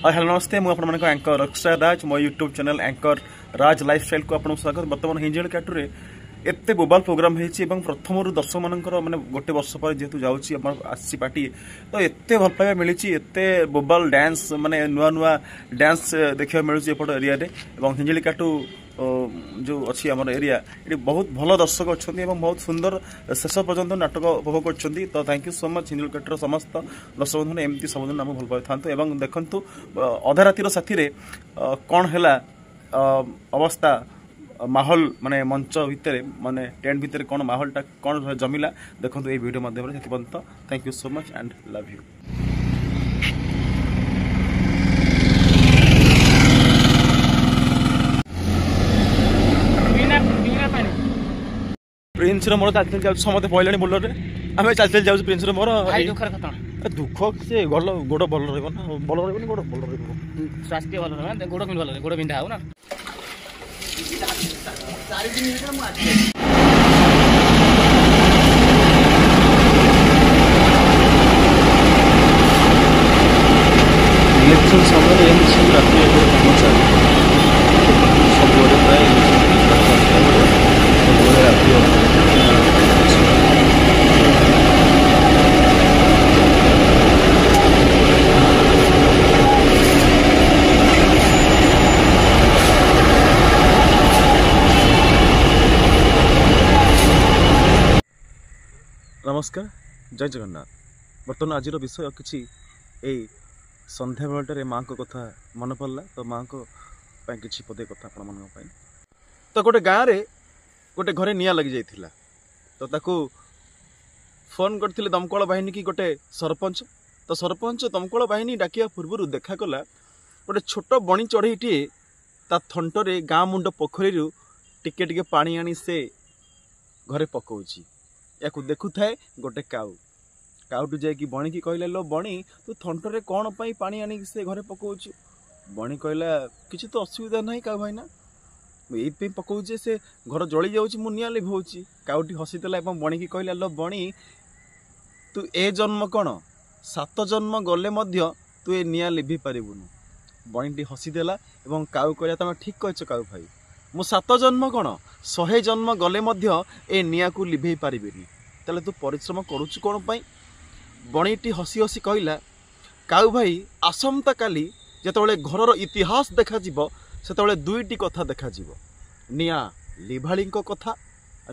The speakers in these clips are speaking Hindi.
हेलो नमस्ते मुझे एंकर रॉकस्टार राज मो यूट्यूब चैनल एंकर राज लाइफस्टाइल को आपको स्वागत। बर्तमान हिंजल कैटुरे एत बोबाल प्रोग्राम होती प्रथम दर्शक मानकर मैंने गोटे वर्ष पर जेहतु जाऊँगी आसी पार्टी तो एत भल पाइबा मिली एत बोबाल डांस माने नुआ नुआ डांस देखा मिलूँ एपट एरिया हिंजली काटू जो अच्छी आम एरिया ये बहुत भल दर्शक अच्छा बहुत सुंदर शेष पर्यंत नाटक उपभोग कर। तो थैंक यू सो मच हिंजल काटूर समस्त दर्शक बंधु एमती सबुदिन आम भल पाई था। देखु अधा रातिर साथी कौन है अवस्था माहौल माने मंच भितर माने टेंट भितर कौन माहौलटा कौन जमिला देखो ये वीडियो माध्यम से। Thank you so much and love you. Prince मोर चल चल समस्त पहले बोलर आम चल चल जाऊँ प्रिंस मोर दुख से गल गोड़ भल रहा भल रही गोड़ भल रहा स्वास्थ्य भल रहा गोड़ भल गोड़ बिंधा हो ना इलेक्शन समय राति सब प्राय नमस्कार जय जगन्नाथ। बर्तमान आज विषय किसी संध्या बेलटे माँ को कथा मन पड़ला तो माँ को किसी पदे कथा आपण मान तो गोटे गाँव में गोटे घरे निया लगी जाइथिला तो ताकू फोन करथिले दमकल बाहिनी की गोटे सरपंच तो सरपंच दमकल बाहिनी डाकिया पूर्व देखा कला गोटे छोट बणी चढ़ईटे ता थंटरे गाँ मुंड पोखरी टिके टिके पानी आनी से घरे पकाउची या देखु थाए गोटे काउटू जाकि बणी की कहला लो बणी तू थंटरे कौन पाई पानी आनी से घरे पकाउछु बणी कहला किसी तो असुविधा नहीं काउ भाईना ये पकाउचे से घर जली जाऊँगी मु निया लिभाऊँगी काउटी हसीदेला बणी की कहला लो बणी तू ए जन्म कौन 7 जन्म गले मध्य तू ए निया लिभि पारिबुनु बणीटी हसीदेला और काउ कहला तुम ठीक कहछ काउ भाई मु 7 जन्म कौन 100 जन्म गले मध्य ए निया को लिभे पारिबेनी ताले तू परिश्रम करुछु कौन पाई बणीटी हसी हसी कहला काउ भाई आसंता काली जेतबेले घरर इतिहास देखा जीवो सेतबेले दुईटी कथा देखा जीवो निया लिभाली कथा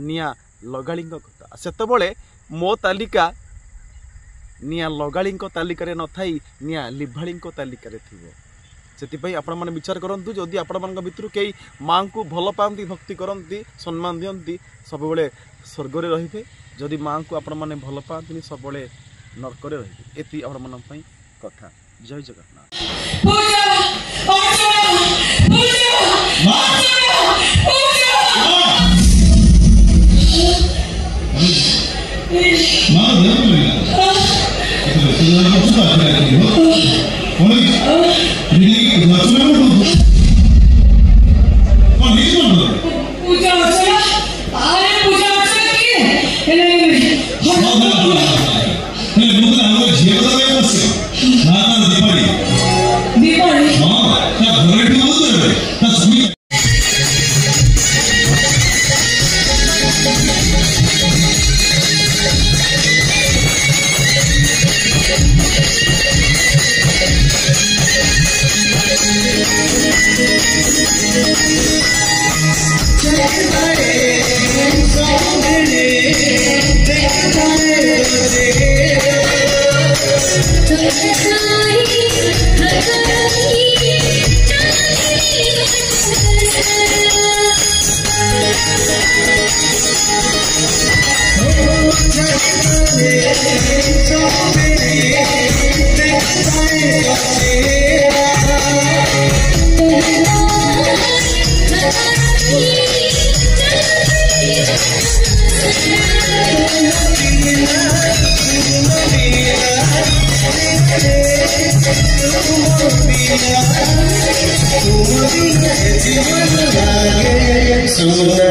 निया लगाड़ी कथा सेतबेले मो तालिका निया लगाड़ी तालिकार न थाई निया लिभाली तालिकार थिबो से आपण मैंने विचार करूँ जदि आपण मान भितर कई माँ को भल पाती भक्ति करती सम्मान दियंती सब स्वर्ग रे जदि माँ को आपण मैंने भल पाती सब नरक रे ये आपण मान कथा। जय जगन्नाथ। सुना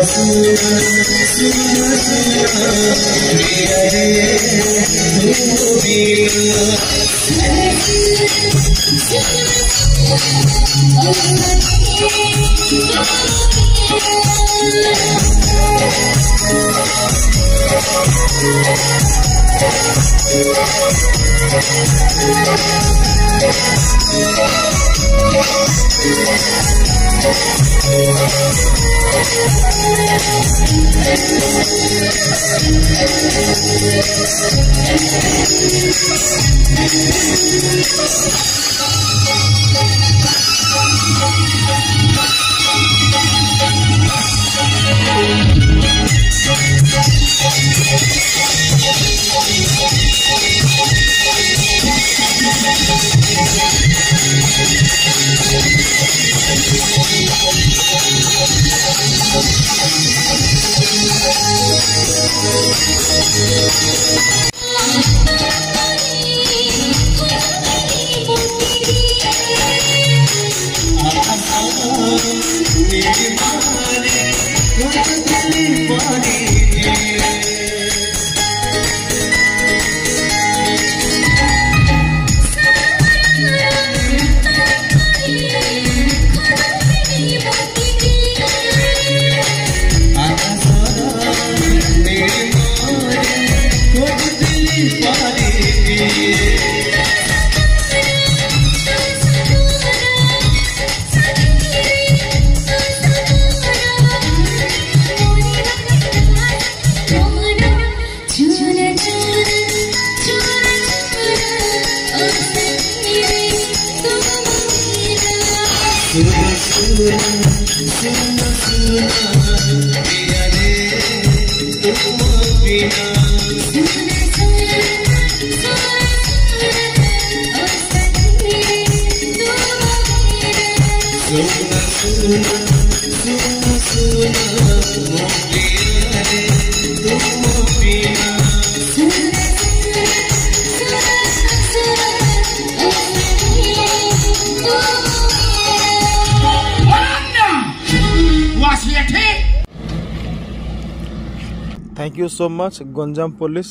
thank you so much Ganjam police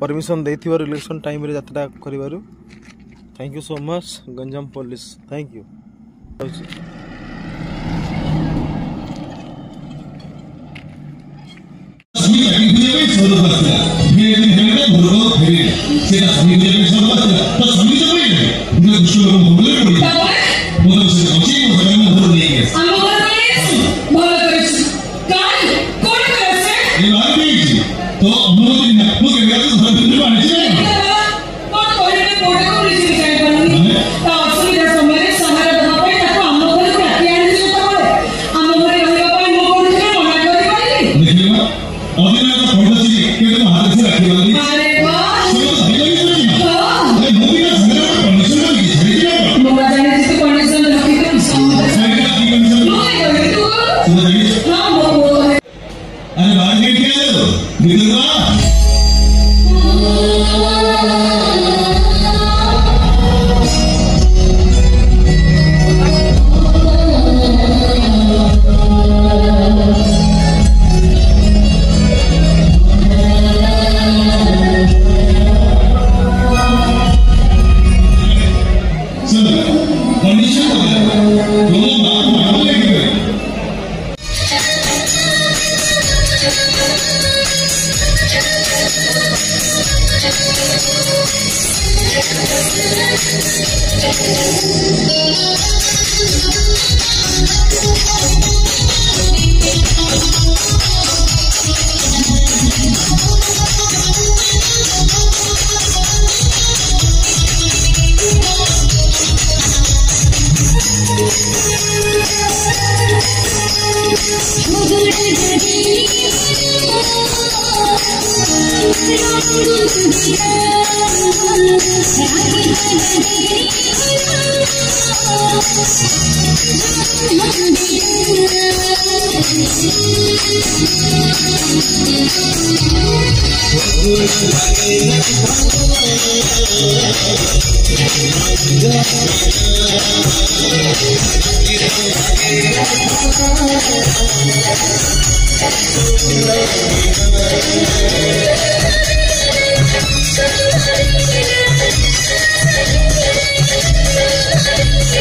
permission देथिबा इलेक्शन टाइम रे यात्रा करिबारु thank you so much Ganjam police thank you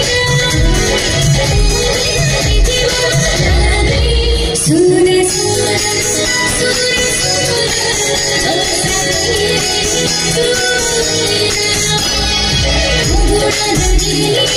Thank you. Sudah